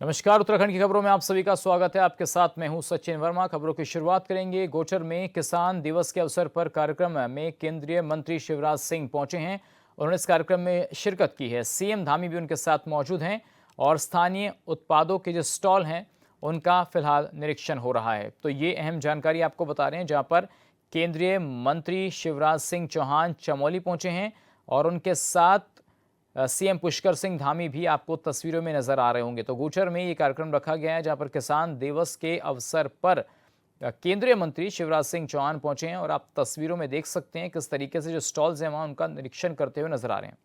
नमस्कार, उत्तराखंड की खबरों में आप सभी का स्वागत है। आपके साथ मैं हूं सचिन वर्मा। खबरों की शुरुआत करेंगे। गोचर में किसान दिवस के अवसर पर कार्यक्रम में केंद्रीय मंत्री शिवराज सिंह पहुंचे हैं। उन्होंने इस कार्यक्रम में शिरकत की है। सीएम धामी भी उनके साथ मौजूद हैं और स्थानीय उत्पादों के जो स्टॉल हैं उनका फिलहाल निरीक्षण हो रहा है। तो ये अहम जानकारी आपको बता रहे हैं, जहाँ पर केंद्रीय मंत्री शिवराज सिंह चौहान चमोली पहुंचे हैं और उनके साथ सीएम पुष्कर सिंह धामी भी आपको तस्वीरों में नजर आ रहे होंगे। तो गोचर में ये कार्यक्रम रखा गया है, जहां पर किसान दिवस के अवसर पर केंद्रीय मंत्री शिवराज सिंह चौहान पहुंचे हैं और आप तस्वीरों में देख सकते हैं किस तरीके से जो स्टॉल्स हैं वहां उनका निरीक्षण करते हुए नजर आ रहे हैं।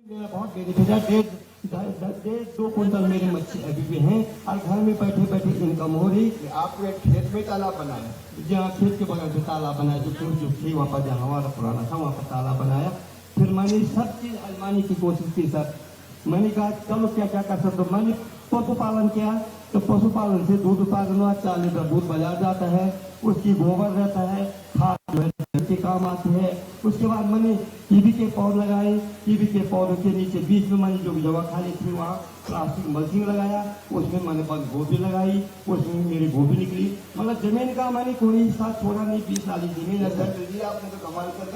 मेरा बहुत बेनिफिट है। 1.5-2 मेरी मच्छी अभी भी हैं और घर में बैठे बैठे इनकम हो रही। आपको एक खेत में तालाब बनाया, जहाँ खेत के बगल से तालाब बनाया, जो थी वहाँ पर, जहाँ हमारा पुराना था वहाँ पर तालाब बनाया। फिर मैंने सब चीज़ आजमाने की कोशिश की सर। मैंने कहा चलो क्या क्या कर सकते हो। मैंने पशुपालन किया, तो पशुपालन से दूध उत्पादन हुआ। 4 लीटर दूध बाजार जाता है, उसकी गोबर रहता है, खाद जो है के काम आती है। उसके बाद मैंने कीवी के पौध लगाए। कीवी के पौधों के नीचे बीच में मैंने जो जगह खाली थी वहाँ प्लास्टिक मल्चिंग लगाया। उसमें मैंने बस गोभी लगाई, उसमें मेरी गोभी निकली। मतलब जमीन का मैंने कोई हिस्सा छोड़ा नहीं। 20 नाली जमीन है सर। आपने तो कमाल कर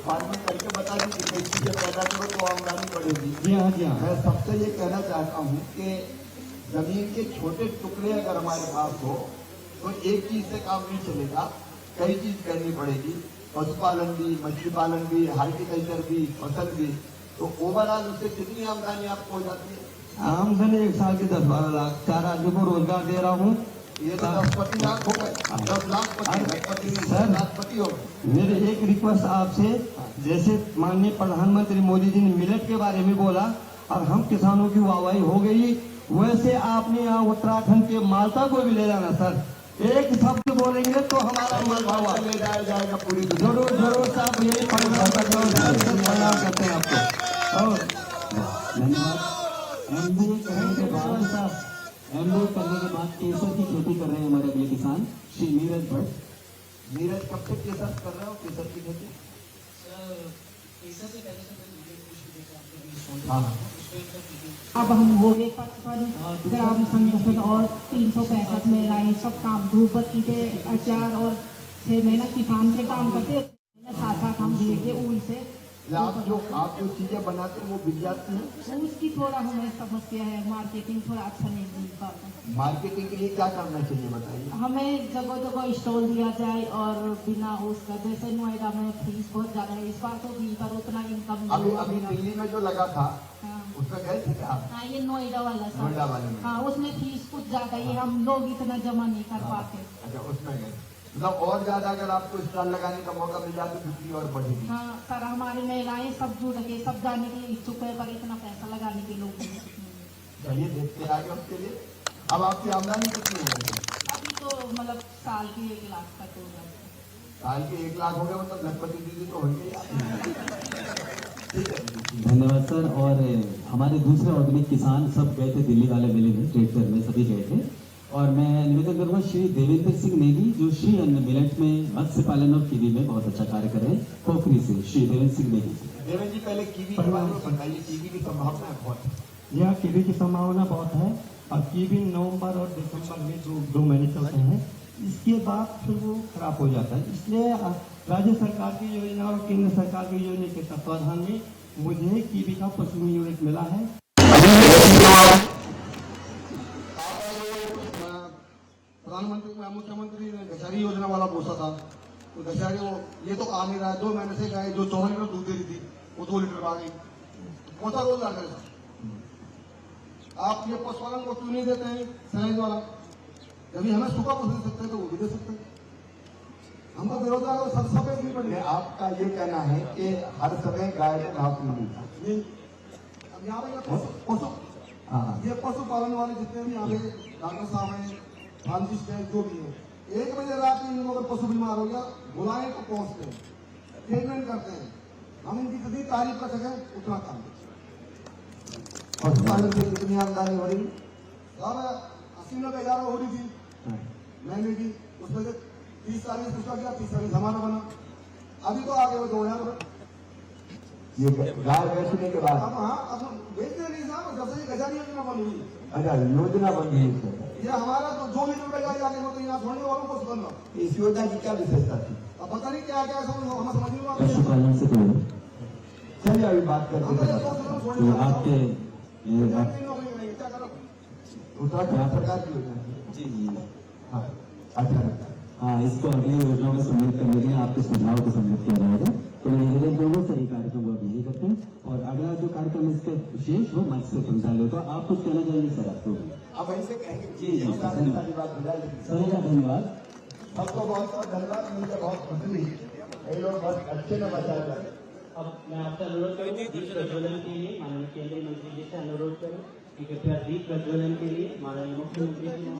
फार्मिंग करके बता दी कि कई चीजें पैदा करो तो आमदनी बढ़ेगी। जी हाँ, जी हाँ। मैं सबसे ये कहना चाहता हूँ कि जमीन के छोटे टुकड़े अगर हमारे पास हो तो एक चीज से काम नहीं चलेगा, कई चीज करनी पड़ेगी। पशुपालन भी, मछली पालन भी, हार्टिकल्चर भी, फसल भी। तो ओवरऑल उससे कितनी आमदनी आपको हो जाती है? आमदनी एक साल की 10-12 लाख। 4 आदमी को रोजगार दे रहा हूँ। ये तो 10-20 लाख हो गए। 10 लाखपति हो गए। मेरे एक रिक्वेस्ट आपसे, जैसे माननीय प्रधानमंत्री मोदी जी ने मिलेट के बारे में बोला और हम किसानों की वाहवाही हो गई, वैसे आपने यहाँ उत्तराखंड के माल्टा को भी ले जाना सर। एक शब्द बोलेंगे तो हमारा मालवा ले जाया जाएगा पूरी। जरूर जरूर साहब, यही प्रयास करते हैं आपको। और धन्यवाद। MBA करने के बाद केसर की खेती कर रहे हैं हमारे अगले किसान श्री नीरज भट्ट। नीरज कब से केसर कर रहे हो? केसर की खेती अब हम हो गए 55 ग्राम संगठन और 365 महिलाएं सब काम धूपबत्ती के अचार और 6 महीना किसान के काम करते। साथ साथ हम भेजे उनसे आप जो चीजें बनाते हैं वो बिक जाती है। उसकी थोड़ा हमें समस्या है, मार्केटिंग थोड़ा अच्छा नहीं मिल पाता। मार्केटिंग के लिए क्या करना चाहिए बताइए? हमें जगह जगह स्टॉल दिया जाए और बिना उसका, जैसे नोएडा में फीस बहुत ज्यादा है, इस बार तो भी पर उतना इनकम अभी दिल्ली में जो लगा था उसमें गए थे क्या? हाँ, ये नोएडा वाला सर। नोएडा वाले में हाँ, उसमें फीस कुछ ज्यादा ही, हम लोग इतना जमा नहीं कर पाते। अच्छा, उसमें गए। मतलब और ज्यादा अगर आपको स्टॉल लगाने का मौका मिल जाए तो बिक्री और बढ़ेगी। हाँ सर, हमारी महिलाएं सब जुड़ गए, सब जाने के लिए इच्छुक है, पर इतना पैसा लगाने के लोग नहीं। चलिए देखते आगे उसके लिए। अब आपकी आमदनी कितनी है? अभी तो मतलब साल की 1 लाख तक हो जाता है। साल के 1 लाख हो गए, मतलब लखपति दीदी तो होंगे। धन्यवाद सर। और हमारे दूसरे ऑर्गेनिक किसान सब गए थे दिल्ली वाले मेले में, ट्रेड फेयर में सभी गए थे। और मैं निवेदन करूँगा श्री देवेंद्र सिंह नेगी, जो श्री अन्न मिलेट में मत्स्य पालन और कीवी में बहुत अच्छा कार्य कर रहे हैं, पोखरी से श्री देवेंद्र सिंह नेगी। देवेंद्र जी, पहले कीवी के बारे में बताइए। कीवी की संभावना बहुत है। यहाँ कीवी की संभावना बहुत है और कीवी नवंबर और दिसंबर में 2 महीने चलते हैं। इसके बाद फिर वो खराब हो जाता है। इसलिए राज्य सरकार की योजना और केंद्र सरकार की योजना के तत्वाधान में मुझे कीवी का 25 यूनिट मिला है। प्रधानमंत्री मुख्यमंत्री ने दशहरी योजना वाला पूछा था, तो दशहरी ये तो आ नहीं रहा है। 2 महीने से गाय जो 14 लीटर दूध दे रही थी वो 2 लीटर आ गई। कौन सा रोजगार करेगा? आप ये पशुपालन को क्यों नहीं देते हैं सैलरी वाला? यदि हमें सूखा पशु दे सकते हैं तो वो भी दे सकते हैं। हम तो बेरोजगार हो, सब नहीं पड़े। आपका ये कहना है कि हर समय गाय को घास नहीं मिलता। अब यहाँ पे पशु ये पशुपालन वाले जितने भी यहाँ पे डॉक्टर साहब हैं, फार्मेसी स्टैंड जो भी है, 1 बजे रात में इन लोगों का पशु बीमार हो गया, बुलाएं तो पहुंचते हैं, ट्रीटमेंट करते हैं। हम इनकी जितनी तारीफ कर सकें उतना काम हॉस्पिटल से इतनी आमदनी हो रही, सारा 80-90 हो रही थी महीने की, उसमें से 30-40 उसका गया, 30-40 हमारा बना। अभी तो आगे वो 2000 ये गाय बेचने के बाद अब हाँ अब बेचते नहीं साहब, जब से गजारी योजना बन हुई, अच्छा योजना बन रही है सर। ये हमारा तो 2 लीटर का गाय आगे होते यहाँ छोड़ने वालों को बन रहा। इस योजना की क्या विशेषता थी? अब पता नहीं क्या क्या सब हमें समझ नहीं आ रहा। पशुपालन से तो चलिए अभी बात करते हैं। आपके क्या करो उत्तराखंड सरकार की योजना है। जी जी हाँ अच्छा हाँ, इसको अगली योजनाओं में सम्मिलित करने के लिए आपके सुझाव को सम्मिलित किया जाएगा। तो निवेदन दोनों सही कार्यक्रम वो अभी नहीं करते हैं। और अगला जो कार्यक्रम इसके विशेष हो मत्स्य संचालय होगा। आप कुछ कहना चाहेंगे सर? आपको अब ऐसे कहेंगे जी जी सर, धन्यवाद सर का धन्यवाद। सबको बहुत बहुत धन्यवाद, मुझे बहुत खुशी हुई, ये लोग बहुत अच्छे में बचा जाए। अब मैं आपसे अनुरोध करूँगा दीप प्रज्वलन के लिए माननीय केंद्रीय मंत्री जी से अनुरोध करूँ कि कृपया दीप प्रज्वलन के लिए माननीय मुख्यमंत्री जी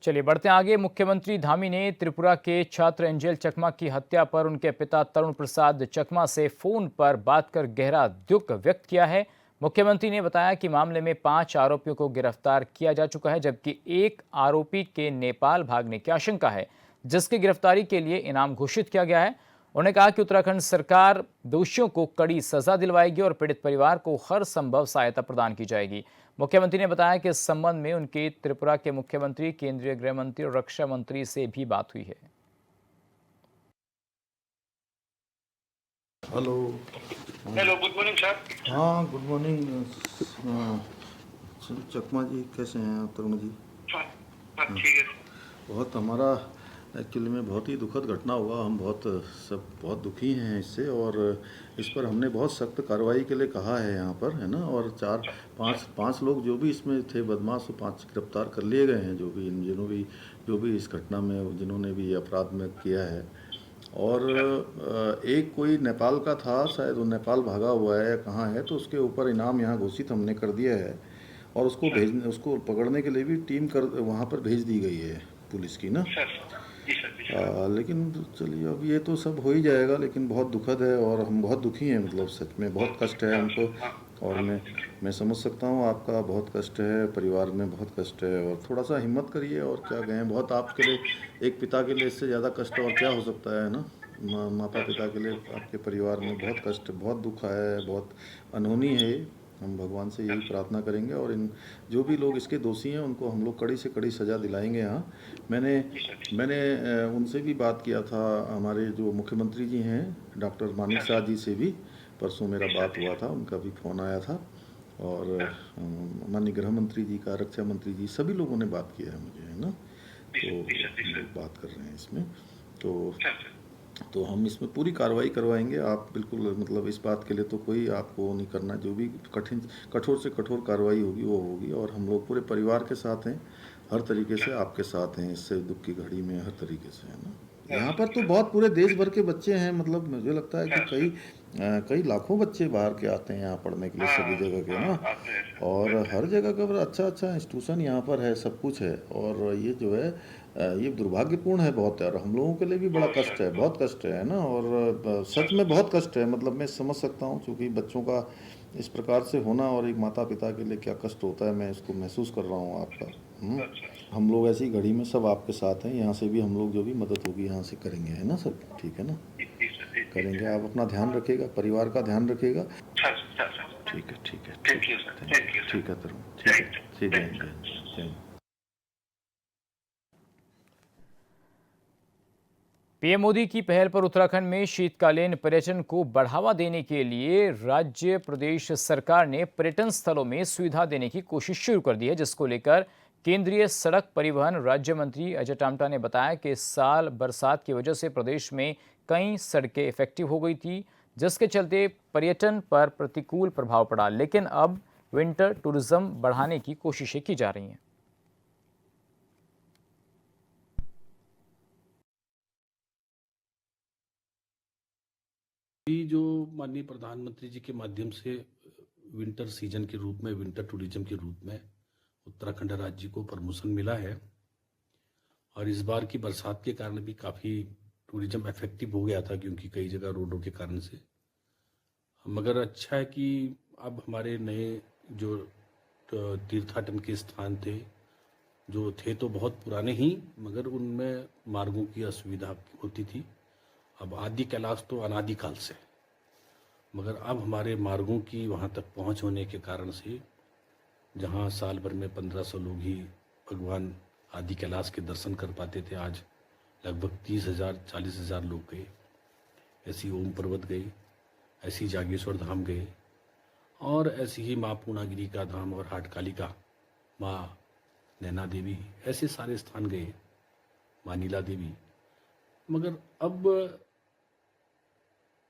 चलिए बढ़ते हैं आगे। मुख्यमंत्री धामी ने त्रिपुरा के छात्र एंजेल चकमा की हत्या पर उनके पिता तरुण प्रसाद चकमा से फोन पर बात कर गहरा दुख व्यक्त किया है। मुख्यमंत्री ने बताया कि मामले में 5 आरोपियों को गिरफ्तार किया जा चुका है, जबकि एक आरोपी के नेपाल भागने की आशंका है, जिसकी गिरफ्तारी के लिए इनाम घोषित किया गया है। उन्होंने कहा कि उत्तराखंड सरकार दोषियों को कड़ी सजा दिलवाएगी और पीड़ित परिवार को हर संभव सहायता प्रदान की जाएगी। मुख्यमंत्री ने बताया कि इस संबंध में उनकी त्रिपुरा के मुख्यमंत्री, केंद्रीय गृह मंत्री और रक्षा मंत्री से भी बात हुई है। Hello hello, good morning sir. हाँ गुड मॉर्निंग चकमा जी, कैसे हैं तरुण जी? ठीक है। बहुत हमारा एक्चुअली में बहुत ही दुखद घटना हुआ, हम बहुत दुखी हैं इससे, और इस पर हमने बहुत सख्त कार्रवाई के लिए कहा है यहाँ पर, है ना। और 4-5 लोग जो भी इसमें थे बदमाश, वो 5 गिरफ्तार कर लिए गए हैं, जो भी इस घटना में जिन्होंने भी अपराध में किया है। और एक कोई नेपाल का था, शायद वो नेपाल भागा हुआ है या कहाँ है, तो उसके ऊपर इनाम यहाँ घोषित हमने कर दिया है, और उसको पकड़ने के लिए भी टीम वहाँ पर भेज दी गई है पुलिस की ना। लेकिन चलिए अब ये तो सब हो ही जाएगा, लेकिन बहुत दुखद है और हम बहुत दुखी हैं, मतलब सच में बहुत कष्ट है हमको। और मैं समझ सकता हूँ आपका बहुत कष्ट है, परिवार में बहुत कष्ट है, और थोड़ा सा हिम्मत करिए। और क्या कहें, बहुत आपके लिए, एक पिता के लिए इससे ज़्यादा कष्ट और क्या हो सकता है ना। माता पिता के लिए आपके परिवार में बहुत कष्ट, बहुत दुख है, बहुत अनहोनी है। हम भगवान से यही प्रार्थना करेंगे, और इन जो भी लोग इसके दोषी हैं उनको हम लोग कड़ी से कड़ी सज़ा दिलाएंगे। यहाँ मैंने उनसे भी बात किया था, हमारे जो मुख्यमंत्री जी हैं डॉक्टर मानिक शाह जी से भी परसों मेरा बात हुआ था, उनका भी फ़ोन आया था, और माननीय गृह मंत्री जी का, रक्षा मंत्री जी, सभी लोगों ने बात किया है मुझे, है ना। तो हम लोग बात कर रहे हैं इसमें, तो हम इसमें पूरी कार्रवाई करवाएंगे। आप बिल्कुल, मतलब इस बात के लिए तो कोई आपको नहीं करना, जो भी कठोर से कठोर कार्रवाई होगी वो होगी। और हम लोग पूरे परिवार के साथ हैं, हर तरीके से आपके साथ हैं, इससे दुख की घड़ी में हर तरीके से, है ना। यहाँ पर तो बहुत पूरे देश भर के बच्चे हैं, मतलब मुझे लगता है कि कई लाखों बच्चे बाहर के आते हैं यहाँ पढ़ने के लिए, सभी जगह के ना। और हर जगह का अच्छा इंस्टीट्यूशन यहाँ पर है, सब कुछ है। और ये जो है ये दुर्भाग्यपूर्ण है बहुत, और हम लोगों के लिए भी बड़ा कष्ट है, बहुत कष्ट है ना। और सच में बहुत कष्ट है, मतलब मैं समझ सकता हूँ, क्योंकि बच्चों का इस प्रकार से होना और एक माता पिता के लिए क्या कष्ट होता है, मैं इसको महसूस कर रहा हूँ आपका। हम लोग ऐसी घड़ी में सब आपके साथ हैं, यहाँ से भी हम लोग जो भी मदद होगी यहाँ से करेंगे, है ना सब, ठीक है ना, करेंगे। आप अपना ध्यान रखिएगा, परिवार का ध्यान रखिएगा। ठीक है ठीक है तरुण, ठीक है, जय। पीएम मोदी की पहल पर उत्तराखंड में शीतकालीन पर्यटन को बढ़ावा देने के लिए राज्य प्रदेश सरकार ने पर्यटन स्थलों में सुविधा देने की कोशिश शुरू कर दी है, जिसको लेकर केंद्रीय सड़क परिवहन राज्य मंत्री अजय टामटा ने बताया कि इस साल बरसात की वजह से प्रदेश में कई सड़कें इफेक्टिव हो गई थी, जिसके चलते पर्यटन पर प्रतिकूल प्रभाव पड़ा। लेकिन अब विंटर टूरिज्म बढ़ाने की कोशिशें की जा रही हैं। अभी जो माननीय प्रधानमंत्री जी के माध्यम से विंटर सीजन के रूप में, विंटर टूरिज्म के रूप में उत्तराखंड राज्य को प्रमोशन मिला है और इस बार की बरसात के कारण भी काफ़ी टूरिज्म इफेक्टिव हो गया था, क्योंकि कई जगह रोडों के कारण से। मगर अच्छा है कि अब हमारे नए जो तीर्थाटन के स्थान थे, जो थे तो बहुत पुराने ही, मगर उनमें मार्गों की असुविधा होती थी। अब आदि कैलाश तो अनादिकाल से, मगर अब हमारे मार्गों की वहाँ तक पहुँच होने के कारण से, जहाँ साल भर में 1500 लोग ही भगवान आदि कैलाश के दर्शन कर पाते थे, आज लगभग 30,000 40,000 लोग गए। ऐसी ओम पर्वत गए, ऐसी जागेश्वर धाम गए, और ऐसी ही माँ पूर्णागिरी का धाम और हाटकालिका, माँ नैना देवी, ऐसे सारे स्थान गए, माँ नीला देवी। मगर अब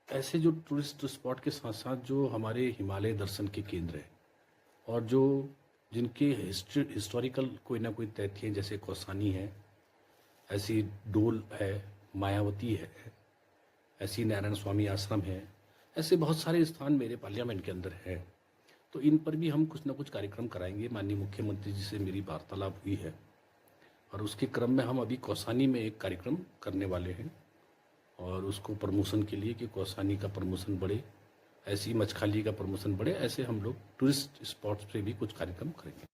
ऐसे जो टूरिस्ट स्पॉट के साथ साथ जो हमारे हिमालय दर्शन के केंद्र हैं और जो जिनके हिस्टोरिकल कोई ना कोई तथ्य हैं, जैसे कौसानी है, ऐसी डोल है, मायावती है, ऐसी नारायण स्वामी आश्रम है, ऐसे बहुत सारे स्थान मेरे पार्लियामेंट के अंदर है। तो इन पर भी हम कुछ ना कुछ कार्यक्रम कराएंगे। माननीय मुख्यमंत्री जी से मेरी वार्तालाप हुई है और उसके क्रम में हम अभी कौसानी में एक कार्यक्रम करने वाले हैं, और उसको प्रमोशन के लिए कि कौसानी का प्रमोशन बढ़े, ऐसी मचखाली का प्रमोशन बढ़े, ऐसे हम लोग टूरिस्ट स्पॉट्स पे भी कुछ कार्यक्रम करेंगे।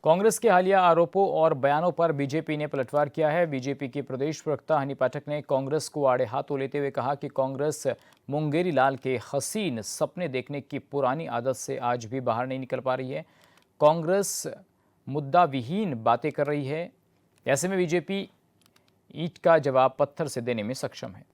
कांग्रेस के हालिया आरोपों और बयानों पर बीजेपी ने पलटवार किया है। बीजेपी के प्रदेश प्रवक्ता हनी पाठक ने कांग्रेस को आड़े हाथों लेते हुए कहा कि कांग्रेस मुंगेरी लाल के हसीन सपने देखने की पुरानी आदत से आज भी बाहर नहीं निकल पा रही है। कांग्रेस मुद्दा विहीन बातें कर रही है। ऐसे में बीजेपी ईंट का जवाब पत्थर से देने में सक्षम है।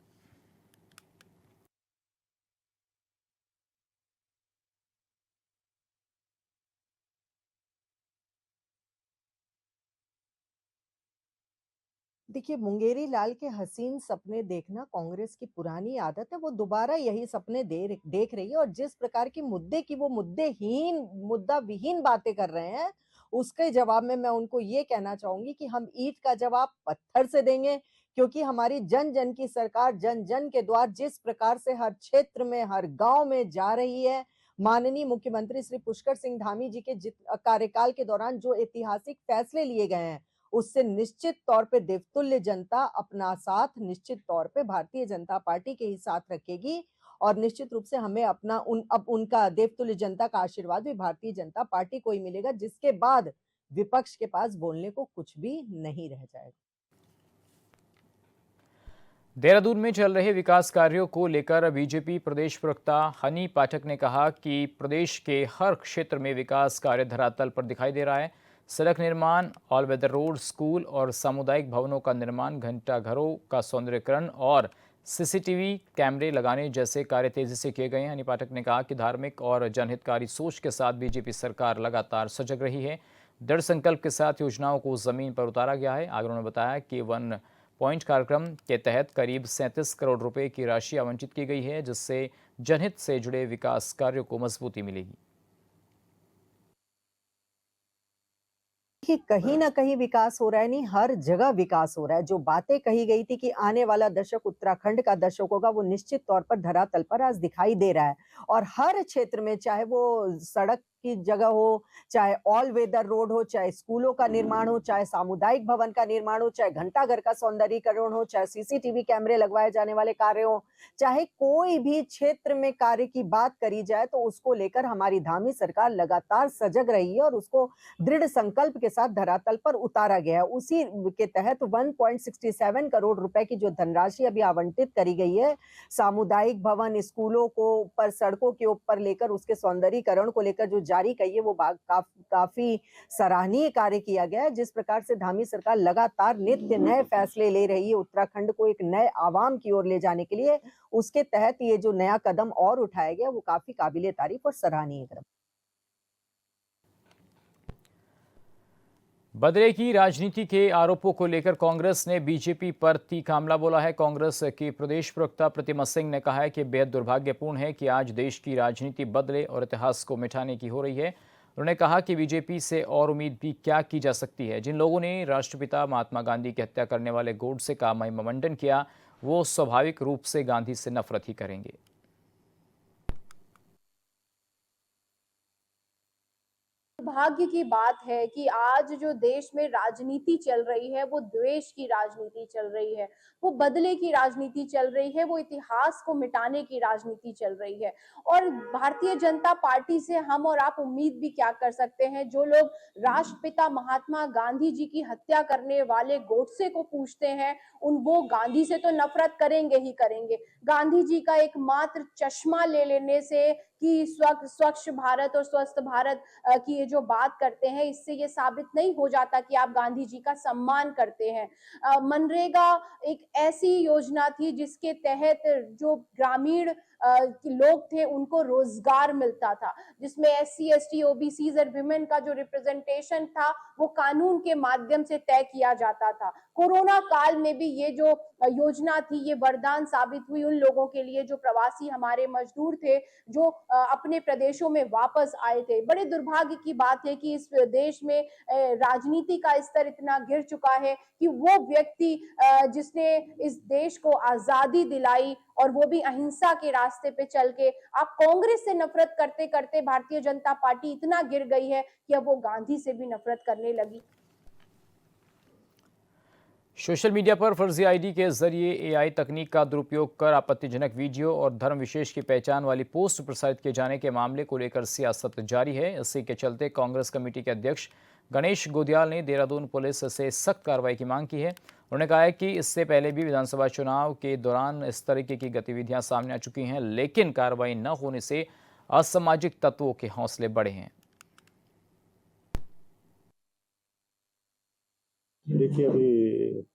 देखिए, मुंगेरी लाल के हसीन सपने देखना कांग्रेस की पुरानी आदत है। वो दोबारा यही सपने देख रही है, और जिस प्रकार की वो मुद्दा विहीन बातें कर रहे हैं, उसके जवाब में मैं उनको ये कहना चाहूंगी कि हम ईंट का जवाब पत्थर से देंगे, क्योंकि हमारी जन जन की सरकार जन जन के द्वार जिस प्रकार से हर क्षेत्र में, हर गांव में जा रही है, माननीय मुख्यमंत्री श्री पुष्कर सिंह धामी जी के कार्यकाल के दौरान जो ऐतिहासिक फैसले लिए गए हैं, उससे निश्चित तौर पे देवतुल्य जनता अपना साथ निश्चित तौर पे भारतीय जनता पार्टी के ही साथ रखेगी, और निश्चित रूप से हमें अपना उनका देवतुल्य जनता का आशीर्वाद भी भारतीय जनता पार्टी को ही मिलेगा, जिसके बाद विपक्ष के पास बोलने को कुछ भी नहीं रह जाएगा। देहरादून में चल रहे विकास कार्यों को लेकर बीजेपी प्रदेश प्रवक्ता हनी पाठक ने कहा कि प्रदेश के हर क्षेत्र में विकास कार्य धरातल पर दिखाई दे रहा है। सड़क निर्माण, ऑल वेदर रोड, स्कूल और सामुदायिक भवनों का निर्माण, घंटाघरों का सौंदर्यीकरण और सीसीटीवी कैमरे लगाने जैसे कार्य तेजी से किए गए हैं। हनी पाठक ने कहा कि धार्मिक और जनहितकारी सोच के साथ बीजेपी सरकार लगातार सजग रही है। दृढ़ संकल्प के साथ योजनाओं को जमीन पर उतारा गया है। आगे उन्होंने बताया कि 1 पॉइंट कार्यक्रम के तहत करीब 37 करोड़ रुपए की राशि आवंटित की गई है, जिससे जनहित से जुड़े विकास कार्यों को मजबूती मिलेगी। कि कहीं ना कहीं विकास हो रहा है, नहीं हर जगह विकास हो रहा है। जो बातें कही गई थी कि आने वाला दशक उत्तराखंड का दशक होगा, वो निश्चित तौर पर धरातल पर आज दिखाई दे रहा है। और हर क्षेत्र में, चाहे वो सड़क की जगह हो, चाहे ऑल वेदर रोड हो, चाहे स्कूलों का निर्माण हो, चाहे सामुदायिक भवन का निर्माण हो, चाहे घंटाघर का सौंदर्यीकरण हो, चाहे सीसीटीवी कैमरे लगवाए जाने वाले कार्य हो, चाहे कोई भी क्षेत्र में कार्य की बात करी जाए, तो उसको लेकर हमारी धामी सरकार लगातार सजग रही है और उसको दृढ़ संकल्प के साथ धरातल पर उतारा गया है। उसी के तहत 1.67 करोड़ रुपए की जो धनराशि अभी आवंटित करी गई है, सामुदायिक भवन, स्कूलों को ऊपर, सड़कों के ऊपर लेकर उसके सौंदर्यीकरण को लेकर जो जारी कही है, वो काफी सराहनीय कार्य किया गया है। जिस प्रकार से धामी सरकार लगातार नित्य नए फैसले ले रही है उत्तराखंड को एक नए आवाम की ओर ले जाने के लिए, उसके तहत ये जो नया कदम और उठाया गया, वो काफी काबिले तारीफ और सराहनीय कदम। बदले की राजनीति के आरोपों को लेकर कांग्रेस ने बीजेपी पर तीखा हमला बोला है। कांग्रेस के प्रदेश प्रवक्ता प्रतिमा सिंह ने कहा है कि बेहद दुर्भाग्यपूर्ण है कि आज देश की राजनीति बदले और इतिहास को मिटाने की हो रही है। उन्होंने कहा कि बीजेपी से और उम्मीद भी क्या की जा सकती है। जिन लोगों ने राष्ट्रपिता महात्मा गांधी की हत्या करने वाले गोडसे का महिमामंडन किया, वो स्वाभाविक रूप से गांधी से नफरत ही करेंगे। दुर्भाग्य की बात है कि आज जो देश में राजनीति चल रही है वो द्वेष की राजनीति चल रही है, वो बदले की राजनीति चल रही है, वो इतिहास को मिटाने की राजनीति चल रही है। और भारतीय जनता पार्टी से हम और आप उम्मीद भी क्या कर सकते हैं? जो लोग राष्ट्रपिता महात्मा गांधी जी की हत्या करने वाले गोडसे को पूछते हैं, वो गांधी से तो नफरत करेंगे ही करेंगे। गांधी जी का एकमात्र चश्मा ले लेने से कि स्वच्छ भारत और स्वस्थ भारत की ये जो बात करते हैं, इससे ये साबित नहीं हो जाता कि आप गांधी जी का सम्मान करते हैं। मनरेगा एक ऐसी योजना थी जिसके तहत जो ग्रामीण लोग थे उनको रोजगार मिलता था, जिसमें SC, ST, OBCs और विमेन का जो रिप्रेजेंटेशन था वो कानून के माध्यम से तय किया जाता था। कोरोना काल में भी ये जो योजना थी ये वरदान साबित हुई उन लोगों के लिए जो प्रवासी हमारे मजदूर थे, जो अपने प्रदेशों में वापस आए थे। बड़े दुर्भाग्य की बात है कि इस देश में राजनीति का स्तर इतना गिर चुका है कि वो व्यक्ति जिसने इस देश को आजादी दिलाई और वो भी अहिंसा के रास्ते पे चल के, आप कांग्रेस से नफरत करते करते भारतीय जनता पार्टी इतना गिर गई है कि अब वो गांधी से भी नफरत करने लगी। सोशल मीडिया पर फर्जी आईडी के जरिए AI तकनीक का दुरुपयोग कर आपत्तिजनक वीडियो और धर्म विशेष की पहचान वाली पोस्ट प्रसारित किए जाने के मामले को लेकर सियासत जारी है। इसी के चलते कांग्रेस कमेटी के अध्यक्ष गणेश गोदियाल ने देहरादून पुलिस से सख्त कार्रवाई की मांग की है। उन्होंने कहा है कि इससे पहले भी विधानसभा चुनाव के दौरान इस तरीके की गतिविधियां सामने आ चुकी हैं, लेकिन कार्रवाई न होने से असामाजिक तत्वों के हौसले बढ़े हैं। देखिए, अभी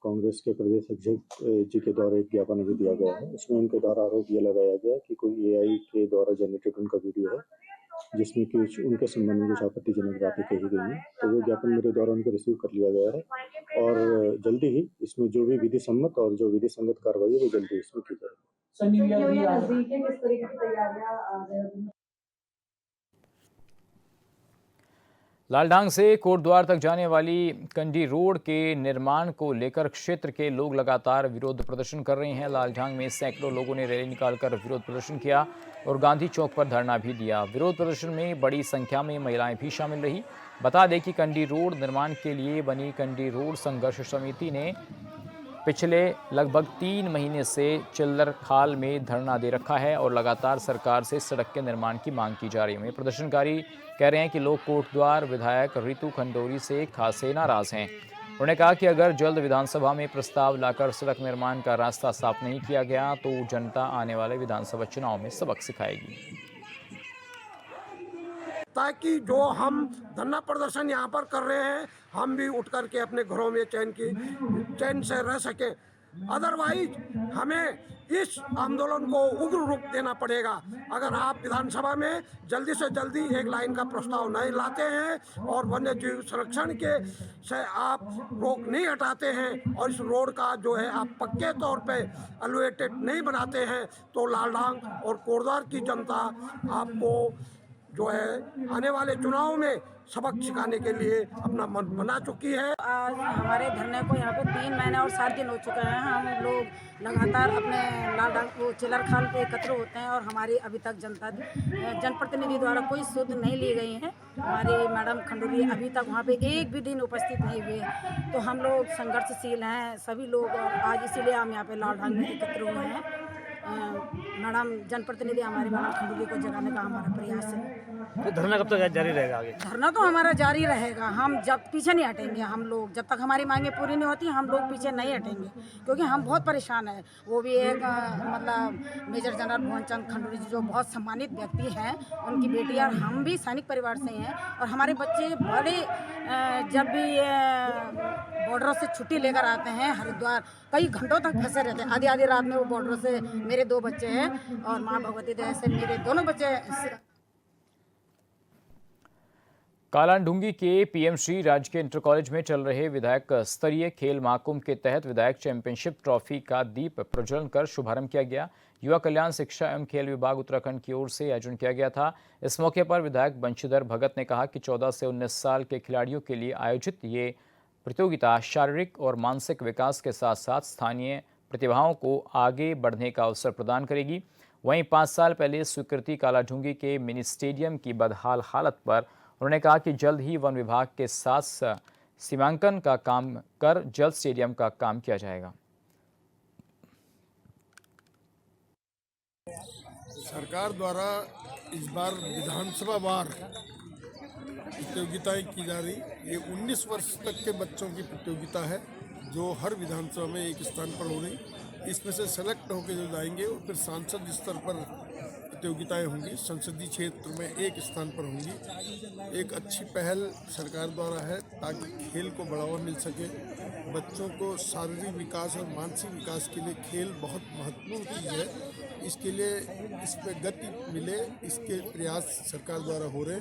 कांग्रेस के प्रदेश अध्यक्ष जी के द्वारा एक ज्ञापन अभी दिया गया है। इसमें उनके द्वारा आरोप ये लगाया गया कि कोई AI के द्वारा जनरेटेड उनका वीडियो है जिसमें कुछ उनके संबंध में कुछ आपत्तिजनक बातें कही गई हैं। तो वो ज्ञापन मेरे द्वारा उनको रिसीव कर लिया गया है और जल्दी ही इसमें जो भी विधि सम्मत और जो विधि संगत कार्रवाई है वो जल्दी इसमें की जाएगी। लालढांग से कोटद्वार तक जाने वाली कंडी रोड के निर्माण को लेकर क्षेत्र के लोग लगातार विरोध प्रदर्शन कर रहे हैं। लालढांग में सैकड़ों लोगों ने रैली निकालकर विरोध प्रदर्शन किया और गांधी चौक पर धरना भी दिया। विरोध प्रदर्शन में बड़ी संख्या में महिलाएं भी शामिल रही। बता दें कि कंडी रोड निर्माण के लिए बनी कंडी रोड संघर्ष समिति ने पिछले लगभग 3 महीने से चिल्लर खाल में धरना दे रखा है और लगातार सरकार से सड़क के निर्माण की मांग की जा रही है। प्रदर्शनकारी कह रहे हैं कि लोग कोटद्वार विधायक रितु खंडोरी से खासे नाराज हैं। उन्होंने कहा कि अगर जल्द विधानसभा में प्रस्ताव लाकर सड़क निर्माण का रास्ता साफ नहीं किया गया तो जनता आने वाले विधानसभा चुनाव में सबक सिखाएगी। ताकि जो हम धरना प्रदर्शन यहाँ पर कर रहे हैं हम भी उठ करके अपने घरों में चैन से रह सके। अदरवाइज हमें इस आंदोलन को उग्र रूप देना पड़ेगा। अगर आप विधानसभा में जल्दी से जल्दी एक लाइन का प्रस्ताव नहीं लाते हैं और वन्य जीव संरक्षण के से आप रोक नहीं हटाते हैं और इस रोड का जो है आप पक्के तौर पे एलोवेटेड नहीं बनाते हैं तो लालढांग और कोटद्वार की जनता आपको जो है आने वाले चुनाव में सबक सिखाने के लिए अपना मन बना चुकी है। आज हमारे धरने को यहाँ पे 3 महीने और 7 दिन हो चुके हैं। हम लोग लगातार अपने लालढांग को चिल्लर खाल पे एकत्र होते हैं और हमारी अभी तक जनप्रतिनिधि द्वारा कोई सुध नहीं ली गई है। हमारी मैडम खंडूरी अभी तक वहाँ पे एक भी दिन उपस्थित नहीं हुए। तो हम लोग संघर्षशील हैं सभी लोग और आज इसीलिए हम यहाँ पे लालढांग में एकत्र हुए हैं। मैडम जनप्रतिनिधि हमारे मैडम खंडूरी को जगाने का हमारा प्रयास है। तो धरना कब तक जारी रहेगा आगे? धरना तो हमारा जारी रहेगा। हम जब पीछे नहीं हटेंगे। हम लोग जब तक हमारी मांगे पूरी नहीं होती हम लोग पीछे नहीं हटेंगे क्योंकि हम बहुत परेशान हैं। वो भी एक मतलब मेजर जनरल भुवनचंद खंडूरी जी जो बहुत सम्मानित व्यक्ति हैं, उनकी बेटी और हम भी सैनिक परिवार से हैं और हमारे बच्चे बड़े जब भी बॉर्डर से छुट्टी लेकर आते हैं हरिद्वार कई घंटों तक फंसे रहते हैं। आधी रात में वो बॉर्डर से मेरे 2 बच्चे हैं और माँ भगवती दया से मेरे दोनों बच्चे। कालाढूंगी के पीएमश्री राजकीय इंटर कॉलेज में चल रहे विधायक स्तरीय खेल महाकुंभ के तहत विधायक चैंपियनशिप ट्रॉफी का दीप प्रज्वलन कर शुभारंभ किया गया। युवा कल्याण, शिक्षा एवं खेल विभाग उत्तराखंड की ओर से आयोजन किया गया था। इस मौके पर विधायक बंशीधर भगत ने कहा कि 14 से 19 साल के खिलाड़ियों के लिए आयोजित ये प्रतियोगिता शारीरिक और मानसिक विकास के साथ साथ स्थानीय प्रतिभाओं को आगे बढ़ने का अवसर प्रदान करेगी। वहीं 5 साल पहले स्वीकृति कालाढूंगी के मिनी स्टेडियम की बदहाल हालत पर उन्होंने कहा कि जल्द ही वन विभाग के साथ सीमांकन का काम कर जल्द स्टेडियम का काम किया जाएगा। सरकार द्वारा इस बार विधानसभा वार प्रतियोगिताएं की जा रही। ये 19 वर्ष तक के बच्चों की प्रतियोगिता है जो हर विधानसभा में एक स्थान पर हो रही। इसमें से सेलेक्ट होकर जो जाएंगे और फिर सांसद स्तर पर प्रतियोगिताएं होंगी, संसदीय क्षेत्र में एक स्थान पर होंगी। एक अच्छी पहल सरकार द्वारा है ताकि खेल को बढ़ावा मिल सके। बच्चों को शारीरिक विकास और मानसिक विकास के लिए खेल बहुत महत्वपूर्ण चीज़ है। इसके लिए इस पर गति मिले, इसके प्रयास सरकार द्वारा हो रहे।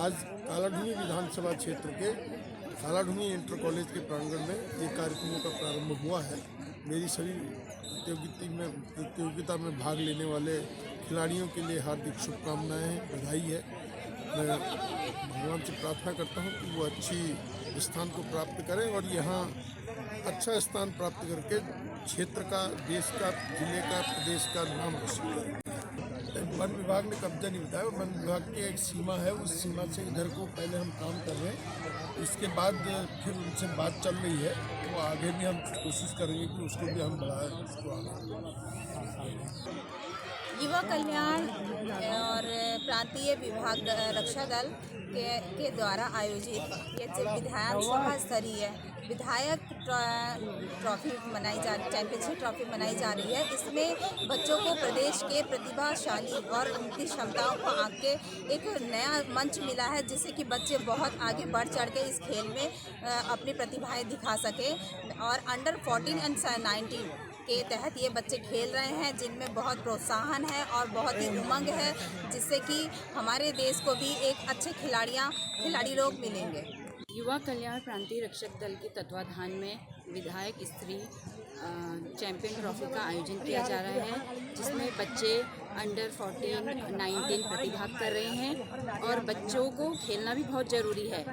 आज कालाढूंगी विधानसभा क्षेत्र के कालाढूंगी इंटर कॉलेज के प्रांगण में ये कार्यक्रमों का प्रारंभ हुआ है। मेरी सभी प्रतियोगिता में भाग लेने वाले खिलाड़ियों के लिए हार्दिक शुभकामनाएं हैं, बधाई है। मैं भगवान से प्रार्थना करता हूं कि वो अच्छी स्थान को प्राप्त करें और यहाँ अच्छा स्थान प्राप्त करके क्षेत्र का, देश का, जिले का, प्रदेश का नाम रोशन करें। वन विभाग ने कब्जा नहीं बताया। वन विभाग की एक सीमा है, उस सीमा से इधर को पहले हम काम कर रहे हैं। इसके बाद फिर उनसे बात चल रही है, तो आगे भी हम कोशिश करेंगे कि उसको भी हम बढ़ाएं, उसको आगे। युवा कल्याण और प्रांतीय विभाग रक्षा दल के द्वारा आयोजित ये विधानसभा स्तरीय विधायक ट्रॉफी मनाई जा चैंपियनशिप ट्रॉफी मनाई जा रही है। इसमें बच्चों को प्रदेश के प्रतिभाशाली और उनकी क्षमताओं को आगे एक नया मंच मिला है, जिससे कि बच्चे बहुत आगे बढ़ चढ़ के इस खेल में अपनी प्रतिभाएं दिखा सके। और अंडर 14 एंड 19 के तहत ये बच्चे खेल रहे हैं, जिनमें बहुत प्रोत्साहन है और बहुत ही उमंग है, जिससे कि हमारे देश को भी एक अच्छे खिलाड़ी लोग मिलेंगे। युवा कल्याण प्रांतीय रक्षक दल के तत्वाधान में विधायक स्त्री चैंपियन ट्रॉफी का आयोजन किया जा रहा है, जिसमें बच्चे अंडर 14, 19 प्रतिभाग कर रहे हैं। और बच्चों को खेलना भी बहुत ज़रूरी है।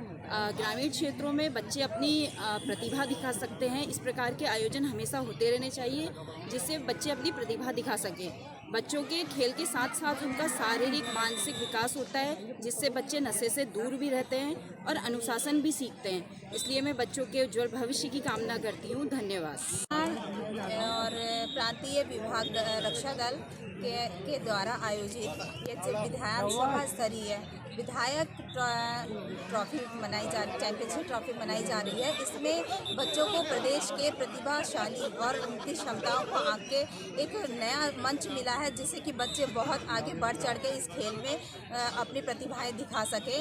ग्रामीण क्षेत्रों में बच्चे अपनी प्रतिभा दिखा सकते हैं। इस प्रकार के आयोजन हमेशा होते रहने चाहिए, जिससे बच्चे अपनी प्रतिभा दिखा सकें। बच्चों के खेल के साथ साथ उनका शारीरिक मानसिक विकास होता है, जिससे बच्चे नशे से दूर भी रहते हैं और अनुशासन भी सीखते हैं। इसलिए मैं बच्चों के उज्जवल भविष्य की कामना करती हूँ। धन्यवाद। और प्रांतीय विभाग रक्षा दल के द्वारा आयोजित ये विधानसभा स्तरीय विधायक ट्रॉफी चैंपियनशिप ट्रॉफी मनाई जा रही है। इसमें बच्चों को प्रदेश के प्रतिभाशाली और उनकी क्षमताओं को आगे एक नया मंच मिला है, जिससे कि बच्चे बहुत आगे बढ़ चढ़ के इस खेल में अपनी प्रतिभाएं दिखा सके।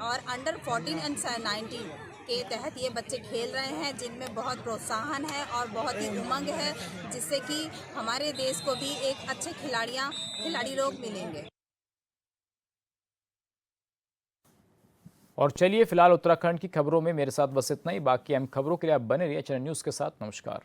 और अंडर 14 एंड 19 के तहत ये बच्चे खेल रहे हैं, जिनमें बहुत प्रोत्साहन है और बहुत ही उमंग है, जिससे कि हमारे देश को भी एक अच्छे खिलाड़ी लोग मिलेंगे। और चलिए फिलहाल उत्तराखंड की खबरों में मेरे साथ बस इतना ही। बाकी अहम खबरों के लिए आप बने रहिए चैनल न्यूज़ के साथ। नमस्कार।